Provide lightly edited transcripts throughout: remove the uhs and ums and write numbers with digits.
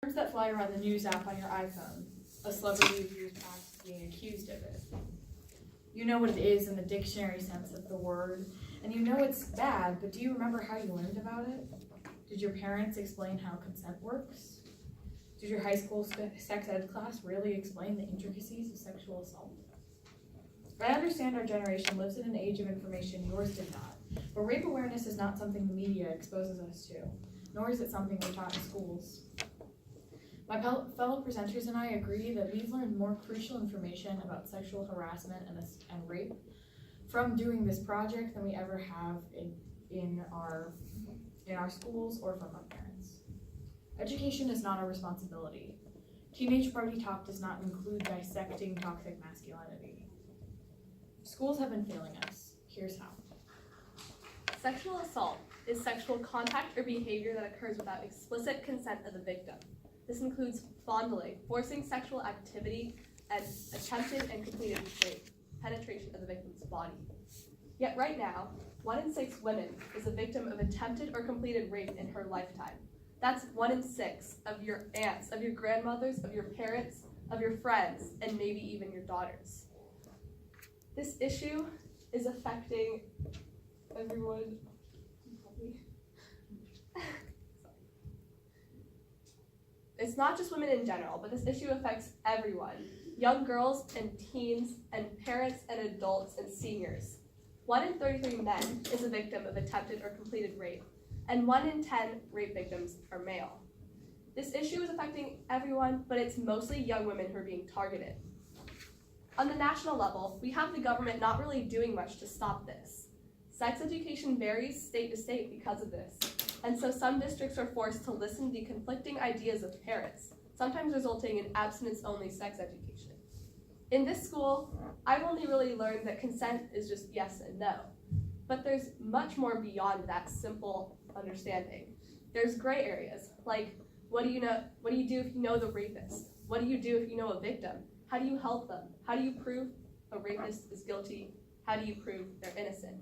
Terms that fly around the news app on your iPhone. A celebrity of years past being accused of it. You know what it is in the dictionary sense of the word, and you know it's bad, but do you remember how you learned about it? Did your parents explain how consent works? Did your high school sex ed class really explain the intricacies of sexual assault? I understand our generation lives in an age of information yours did not, but rape awareness is not something the media exposes us to, nor is it something we're taught in schools. My fellow presenters and I agree that we've learned more crucial information about sexual harassment and rape from doing this project than we ever have in our schools or from our parents. Education is not our responsibility. Teenage party talk does not include dissecting toxic masculinity. Schools have been failing us. Here's how. Sexual assault is sexual contact or behavior that occurs without explicit consent of the victim. This includes fondling, forcing sexual activity, and attempted and completed rape, penetration of the victim's body. Yet right now, 1 in 6 women is a victim of attempted or completed rape in her lifetime. That's 1 in 6 of your aunts, of your grandmothers, of your parents, of your friends, and maybe even your daughters. This issue is affecting everyone. It's not just women in general, but this issue affects everyone. Young girls and teens and parents and adults and seniors. 1 in 33 men is a victim of attempted or completed rape, and 1 in 10 rape victims are male. This issue is affecting everyone, but it's mostly young women who are being targeted. On the national level, we have the government not really doing much to stop this. Sex education varies state to state because of this. And so some districts are forced to listen to the conflicting ideas of parents, sometimes resulting in abstinence-only sex education. In this school, I've only really learned that consent is just yes and no. But there's much more beyond that simple understanding. There's gray areas, like what do you do if you know the rapist? What do you do if you know a victim? How do you help them? How do you prove a rapist is guilty? How do you prove they're innocent?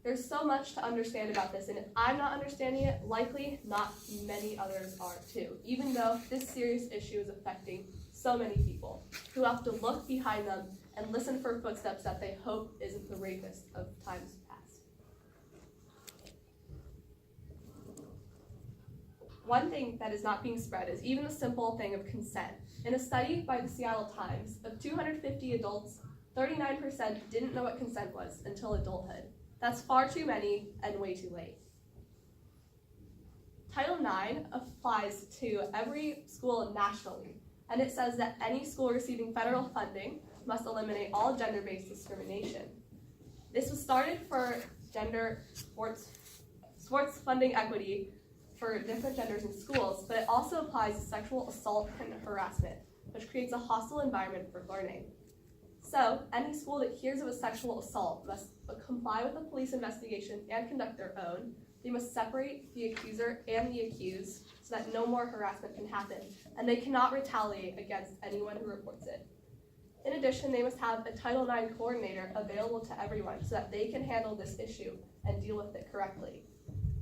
There's so much to understand about this, and if I'm not understanding it, likely not many others are too, even though this serious issue is affecting so many people who have to look behind them and listen for footsteps that they hope isn't the rapist of times past. One thing that is not being spread is even the simple thing of consent. In a study by the Seattle Times, of 250 adults, 39% didn't know what consent was until adulthood. That's far too many and way too late. Title IX applies to every school nationally, and it says that any school receiving federal funding must eliminate all gender-based discrimination. This was started for gender sports funding equity for different genders in schools, but it also applies to sexual assault and harassment, which creates a hostile environment for learning. So, any school that hears of a sexual assault must comply with a police investigation and conduct their own. They must separate the accuser and the accused so that no more harassment can happen, and they cannot retaliate against anyone who reports it. In addition, they must have a Title IX coordinator available to everyone so that they can handle this issue and deal with it correctly.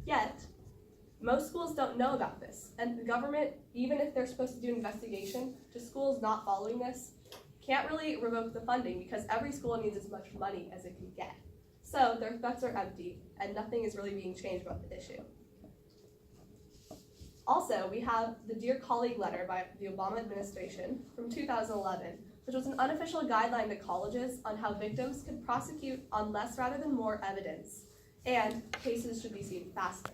Yet, most schools don't know about this, and the government, even if they're supposed to do an investigation to schools not following this, can't really revoke the funding because every school needs as much money as it can get. So their threats are empty, and nothing is really being changed about the issue. Also, we have the Dear Colleague letter by the Obama administration from 2011, which was an unofficial guideline to colleges on how victims could prosecute on less rather than more evidence, and cases should be seen faster.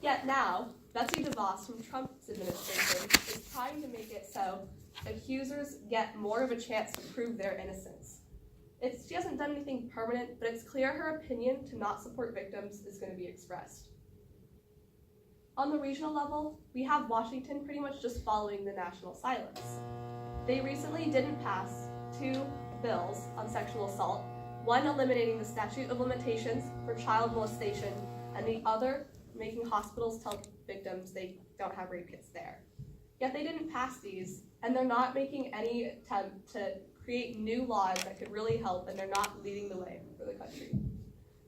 Yet now, Betsy DeVos from Trump's administration is trying to make it so accusers get more of a chance to prove their innocence. She hasn't done anything permanent, but it's clear her opinion to not support victims is going to be expressed. On the regional level, we have Washington pretty much just following the national silence. They recently didn't pass 2 bills on sexual assault, one eliminating the statute of limitations for child molestation, and the other making hospitals tell victims they don't have rape kits there. Yet they didn't pass these, and they're not making any attempt to create new laws that could really help, and they're not leading the way for the country.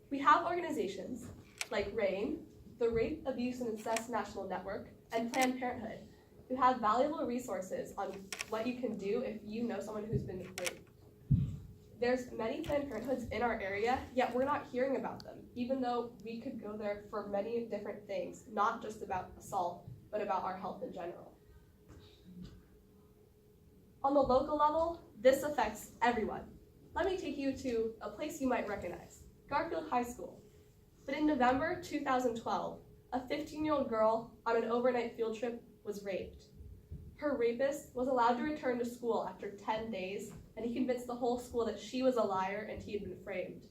We have organizations like RAIN, the Rape, Abuse, and Incest National Network, and Planned Parenthood, who have valuable resources on what you can do if you know someone who's been raped. There's many Planned Parenthoods in our area, yet we're not hearing about them, even though we could go there for many different things, not just about assault, but about our health in general. On the local level, this affects everyone. Let me take you to a place you might recognize, Garfield High School. But in November 2012, a 15-year-old girl on an overnight field trip was raped. Her rapist was allowed to return to school after 10 days, and he convinced the whole school that she was a liar and he had been framed.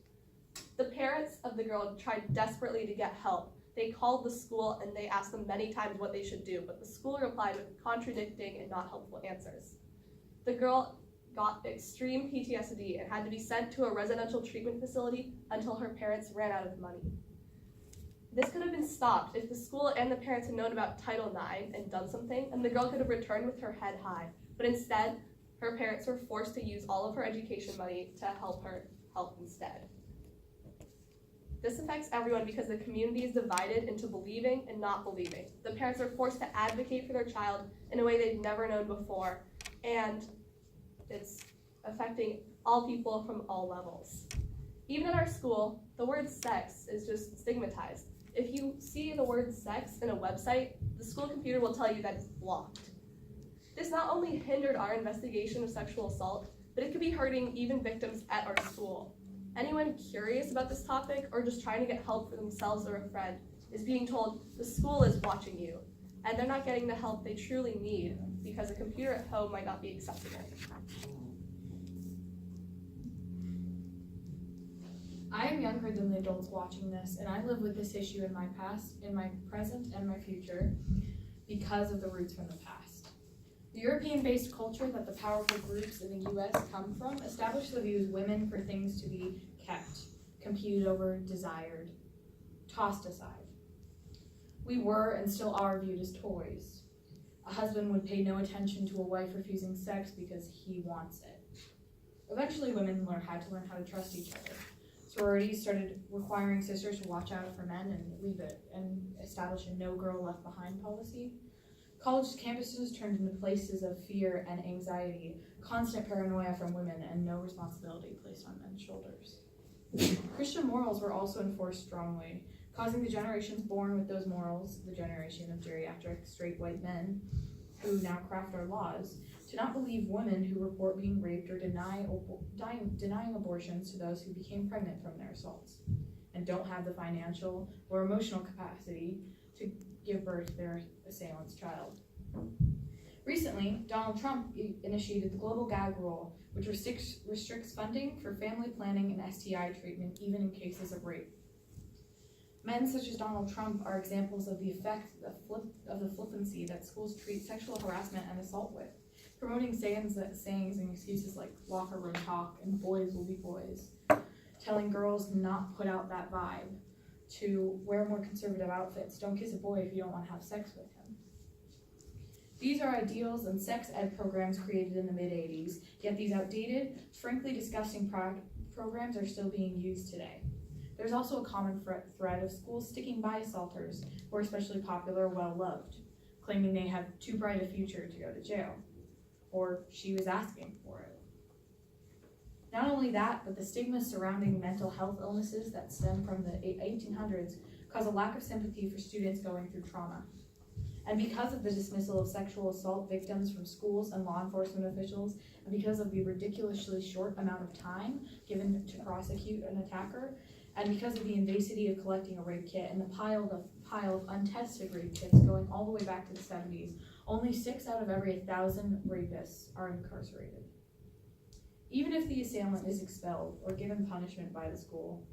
The parents of the girl tried desperately to get help. They called the school and they asked them many times what they should do, but the school replied with contradicting and not helpful answers. The girl got extreme PTSD and had to be sent to a residential treatment facility until her parents ran out of money. This could have been stopped if the school and the parents had known about Title IX and done something, and the girl could have returned with her head high. But instead, her parents were forced to use all of her education money to help her help instead. This affects everyone because the community is divided into believing and not believing. The parents are forced to advocate for their child in a way they've never known before, and it's affecting all people from all levels. Even at our school, the word sex is just stigmatized. If you see the word sex in a website, the school computer will tell you that it's blocked. This not only hindered our investigation of sexual assault, but it could be hurting even victims at our school. Anyone curious about this topic or just trying to get help for themselves or a friend is being told the school is watching you, and they're not getting the help they truly need because a computer at home might not be accessible. I am younger than the adults watching this, and I live with this issue in my past, in my present, and my future because of the roots from the past. The European-based culture that the powerful groups in the US come from established the views women for things to be kept, competed over, desired, tossed aside. We were and still are viewed as toys. A husband would pay no attention to a wife refusing sex because he wants it. Eventually, women had to learn how to trust each other. Sororities started requiring sisters to watch out for men and establish a no girl left behind policy. College campuses turned into places of fear and anxiety, constant paranoia from women, and no responsibility placed on men's shoulders. Christian morals were also enforced strongly, causing the generations born with those morals, the generation of geriatric straight white men who now craft our laws, to not believe women who report being raped or denying abortions to those who became pregnant from their assaults and don't have the financial or emotional capacity to give birth to their assailant's child. Recently, Donald Trump initiated the global gag rule, which restricts funding for family planning and STI treatment even in cases of rape. Men such as Donald Trump are examples of the effect of the flippancy that schools treat sexual harassment and assault with, promoting sayings and excuses like locker room talk and boys will be boys, telling girls to not put out that vibe, to wear more conservative outfits, don't kiss a boy if you don't want to have sex with him. These are ideals and sex ed programs created in the mid-'80s, yet these outdated, frankly disgusting programs are still being used today. There's also a common thread of schools sticking by assaulters who are especially popular or well-loved, claiming they have too bright a future to go to jail, or she was asking for it. Not only that, but the stigma surrounding mental health illnesses that stem from the 1800s cause a lack of sympathy for students going through trauma. And because of the dismissal of sexual assault victims from schools and law enforcement officials, and because of the ridiculously short amount of time given to prosecute an attacker, and because of the invasivity of collecting a rape kit and the pile of untested rape kits going all the way back to the 70s, only 6 out of every 1,000 rapists are incarcerated. Even if the assailant is expelled or given punishment by the school,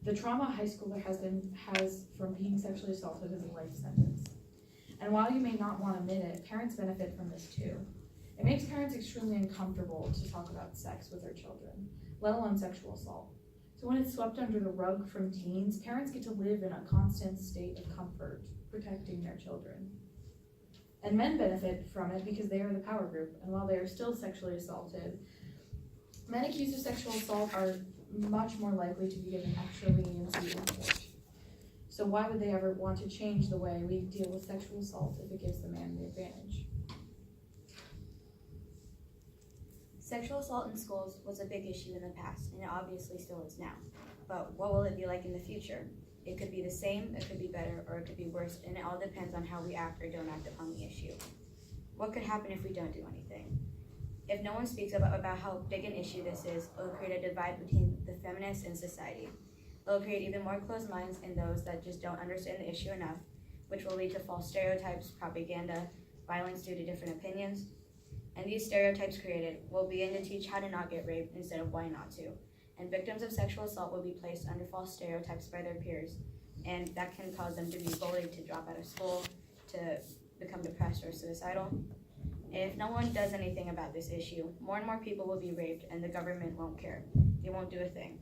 the trauma a high schooler has from being sexually assaulted is a life sentence. And while you may not want to admit it, parents benefit from this too. It makes parents extremely uncomfortable to talk about sex with their children, let alone sexual assault. So when it's swept under the rug from teens, parents get to live in a constant state of comfort, protecting their children. And men benefit from it because they are the power group, and while they are still sexually assaulted, men accused of sexual assault are much more likely to be given extra leniency in court. So why would they ever want to change the way we deal with sexual assault if it gives the man the advantage? Sexual assault in schools was a big issue in the past, and it obviously still is now. But what will it be like in the future? It could be the same, it could be better, or it could be worse, and it all depends on how we act or don't act upon the issue. What could happen if we don't do anything? If no one speaks about how big an issue this is, it will create a divide between the feminists and society. It will create even more closed minds in those that just don't understand the issue enough, which will lead to false stereotypes, propaganda, violence due to different opinions. And these stereotypes created will begin to teach how to not get raped instead of why not to. And victims of sexual assault will be placed under false stereotypes by their peers, and that can cause them to be bullied, to drop out of school, to become depressed or suicidal. And if no one does anything about this issue, more and more people will be raped, and the government won't care. They won't do a thing.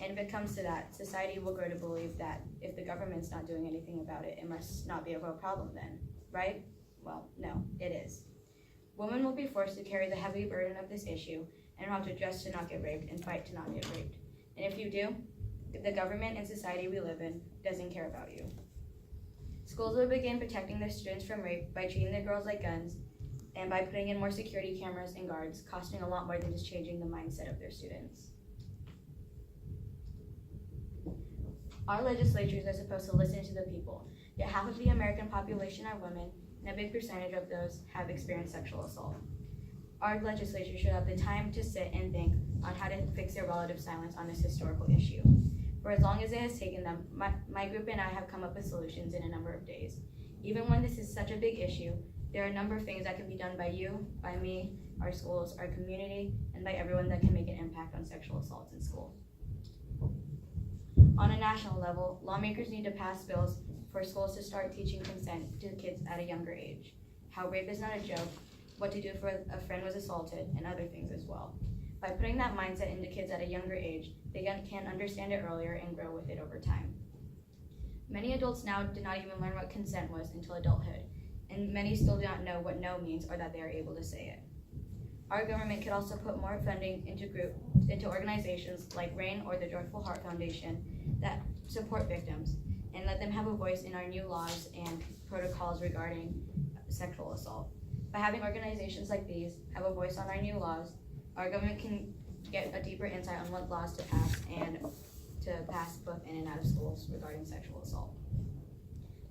And if it comes to that, society will grow to believe that if the government's not doing anything about it, it must not be a real problem then, right? Well, no, it is. Women will be forced to carry the heavy burden of this issue and will have to dress to not get raped and fight to not get raped. And if you do, the government and society we live in doesn't care about you. Schools will begin protecting their students from rape by treating the girls like guns and by putting in more security cameras and guards, costing a lot more than just changing the mindset of their students. Our legislatures are supposed to listen to the people, yet half of the American population are women, and a big percentage of those have experienced sexual assault. Our legislature should have the time to sit and think on how to fix their relative silence on this historical issue. For as long as it has taken them, my group and I have come up with solutions in a number of days. Even when this is such a big issue, there are a number of things that can be done by you, by me, our schools, our community, and by everyone that can make an impact on sexual assaults in school. On a national level, lawmakers need to pass bills for schools to start teaching consent to kids at a younger age, how rape is not a joke, what to do if a friend was assaulted, and other things as well. By putting that mindset into kids at a younger age, they can understand it earlier and grow with it over time. Many adults now did not even learn what consent was until adulthood, and many still do not know what no means or that they are able to say it. Our government could also put more funding into organizations like RAIN or the Joyful Heart Foundation that support victims, and let them have a voice in our new laws and protocols regarding sexual assault. By having organizations like these have a voice on our new laws, our government can get a deeper insight on what laws to pass and to pass both in and out of schools regarding sexual assault.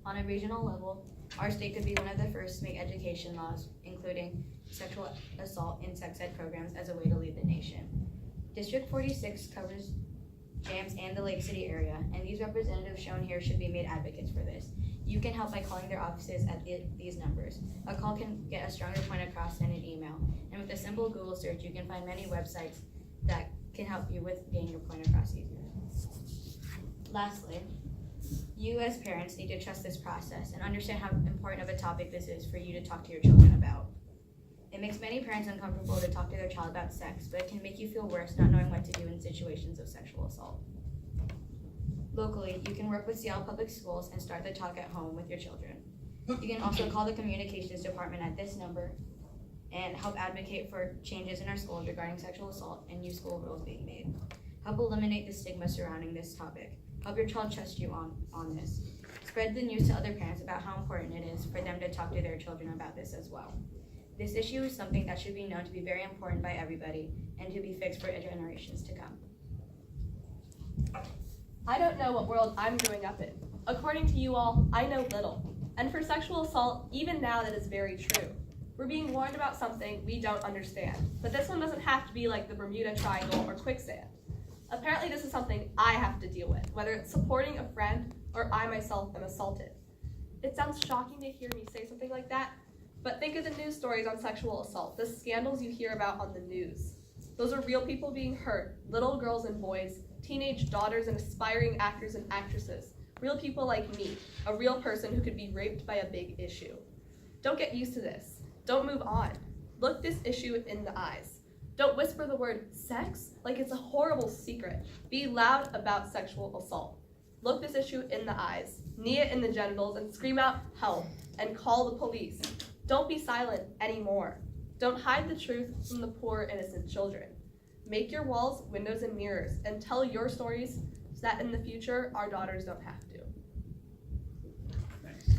On a regional level, our state could be one of the first to make education laws, including sexual assault in sex ed programs as a way to lead the nation. District 46 covers James and the Lake City area, and these representatives shown here should be made advocates for this. You can help by calling their offices at these numbers. A call can get a stronger point across than an email, and with a simple Google search, you can find many websites that can help you with getting your point across easier. Lastly, you as parents need to trust this process and understand how important of a topic this is for you to talk to your children about. It makes many parents uncomfortable to talk to their child about sex, but it can make you feel worse not knowing what to do in situations of sexual assault. Locally, you can work with Seattle Public Schools and start the talk at home with your children. You can also call the communications department at this number and help advocate for changes in our schools regarding sexual assault and new school rules being made. Help eliminate the stigma surrounding this topic. Help your child trust you on this. Spread the news to other parents about how important it is for them to talk to their children about this as well. This issue is something that should be known to be very important by everybody and to be fixed for generations to come. I don't know what world I'm growing up in. According to you all, I know little. And for sexual assault, even now that is very true. We're being warned about something we don't understand. But this one doesn't have to be like the Bermuda Triangle or quicksand. Apparently this is something I have to deal with, whether it's supporting a friend or I myself am assaulted. It sounds shocking to hear me say something like that, but think of the news stories on sexual assault, the scandals you hear about on the news. Those are real people being hurt, little girls and boys, teenage daughters and aspiring actors and actresses, real people like me, a real person who could be raped by a big issue. Don't get used to this. Don't move on. Look this issue in the eyes. Don't whisper the word sex like it's a horrible secret. Be loud about sexual assault. Look this issue in the eyes, knee it in the genitals, and scream out help and call the police. Don't be silent anymore. Don't hide the truth from the poor, innocent children. Make your walls, windows, and mirrors, and tell your stories so that in the future, our daughters don't have to. Thanks.